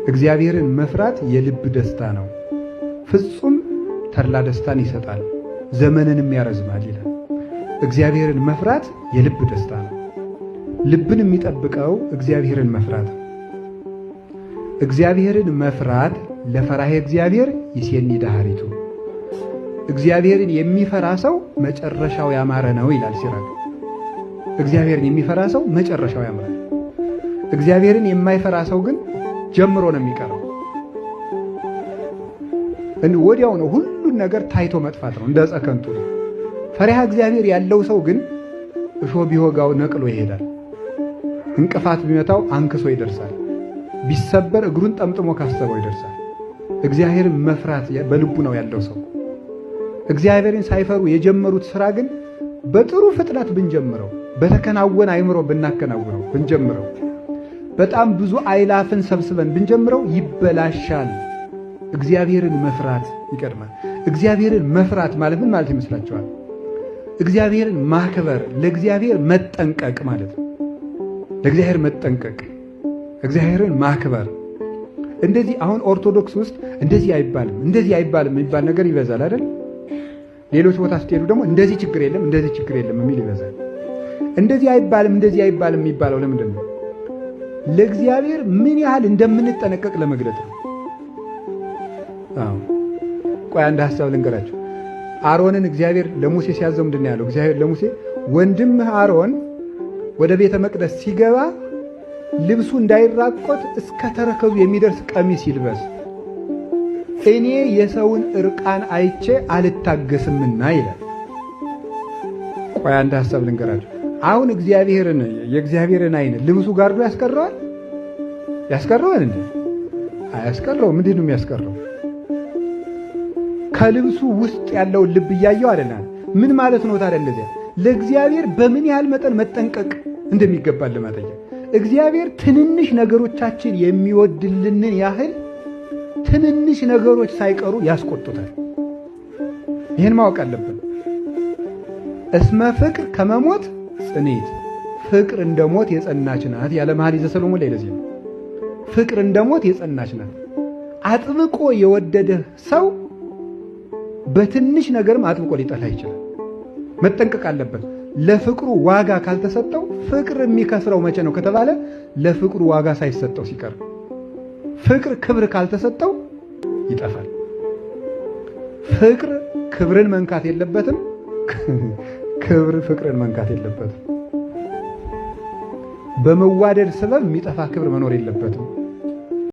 እግዚአብሔርን መፍራት የልብ ደስታ ነው፣ ፍጹም ተድላ ደስታን ይሰጣል፣ ዘመንንም ያረዝማል ይላል። እግዚአብሔርን መፍራት የልብ ደስታ ነው። ልብን የሚጠብቀው እግዚአብሔርን መፍራት ነው። እግዚአብሔርን መፍራት ለፈራሄ እግዚአብሔር ይሴኒ ዳህሪቱ፣ እግዚአብሔርን የሚፈራ ሰው መጨረሻው ያማረ ነው ይላል ሲራክ። እግዚአብሔርን የሚፈራ ሰው መጨረሻው ያምራል። እግዚአብሔርን የማይፈራ ሰው ግን ጀምሮ ነው የሚቀረው። ወዲያው ነው ሁሉን ነገር ታይቶ መጥፋት ነው፣ እንደ ዕፀ ከንቱ ነው። ፈሪሃ እግዚአብሔር ያለው ሰው ግን እሾህ ቢወጋው ነቅሎ ይሄዳል፣ እንቅፋት ቢመታው አንክሶ ይደርሳል፣ ቢሰበር እግሩን ጠምጥሞ ካሰበው ይደርሳል። እግዚአብሔርን መፍራት በልቡ ነው ያለው ሰው። እግዚአብሔርን ሳይፈሩ የጀመሩት ስራ ግን በጥሩ ፍጥነት ብንጀምረው፣ በተከናወነ አይምሮ ብናከናውነው ብንጀምረው፣ በጣም ብዙ አይላፍን ሰብስበን ብንጀምረው ይበላሻል። እግዚአብሔርን መፍራት ይቀድማል። እግዚአብሔርን መፍራት ማለት ምን ማለት ይመስላችኋል? እግዚአብሔርን ማክበር፣ ለእግዚአብሔር መጠንቀቅ ማለት ነው። ለእግዚአብሔር መጠንቀቅ፣ እግዚአብሔርን ማክበር። እንደዚህ አሁን ኦርቶዶክስ ውስጥ እንደዚህ አይባልም እንደዚህ አይባልም የሚባል ነገር ይበዛል አይደል? ሌሎች ቦታ ስትሄዱ ደግሞ እንደዚህ ችግር የለም እንደዚህ ችግር የለም የሚል ይበዛል። እንደዚህ አይባልም እንደዚህ አይባልም የሚባለው ለምንድን ነው? ለእግዚአብሔር ምን ያህል እንደምንጠነቀቅ ለመግለጥ ነው። ቆይ አንድ ሐሳብ ልንገራችሁ። አሮንን እግዚአብሔር ለሙሴ ሲያዘው ምንድን ነው ያለው? እግዚአብሔር ለሙሴ ወንድምህ አሮን ወደ ቤተ መቅደስ ሲገባ ልብሱ እንዳይራቆት እስከ ተረከዙ የሚደርስ ቀሚስ ይልበስ፣ እኔ የሰውን ዕርቃን አይቼ አልታገስምና ይላል። ቆይ አንድ ሐሳብ ልንገራችሁ። አሁን የእግዚአብሔርን አይን ልብሱ ጋርዶ ያስቀረዋል? ያስቀረዋል እንዴ? አያስቀረው። ምንድን ነው የሚያስቀረው? ከልብሱ ውስጥ ያለውን ልብ እያየው አይደለም። ምን ማለት ነው ታዲያ? እንደዚያ ለእግዚአብሔር በምን ያህል መጠን መጠንቀቅ እንደሚገባል ለማጠየቅ። እግዚአብሔር ትንንሽ ነገሮቻችን የሚወድልንን ያህል ትንንሽ ነገሮች ሳይቀሩ ያስቆጡታል። ይህን ማወቅ አለብን። እስመ ፍቅር ከመሞት ጽኔት፣ ፍቅር እንደ ሞት የጸናች ናት ያለ መኃልየ ዘሰሎሞን ላይ ለዚህ ነው። ፍቅር እንደ ሞት የጸናች ናት። አጥብቆ የወደደ ሰው በትንሽ ነገርም አጥብቆ ሊጠላ ይችላል። መጠንቀቅ አለበት። ለፍቅሩ ዋጋ ካልተሰጠው፣ ፍቅር የሚከስረው መቼ ነው ከተባለ ለፍቅሩ ዋጋ ሳይሰጠው ሲቀር። ፍቅር ክብር ካልተሰጠው ይጠፋል። ፍቅር ክብርን መንካት የለበትም፣ ክብር ፍቅርን መንካት የለበትም። በመዋደድ ሰበብ የሚጠፋ ክብር መኖር የለበትም።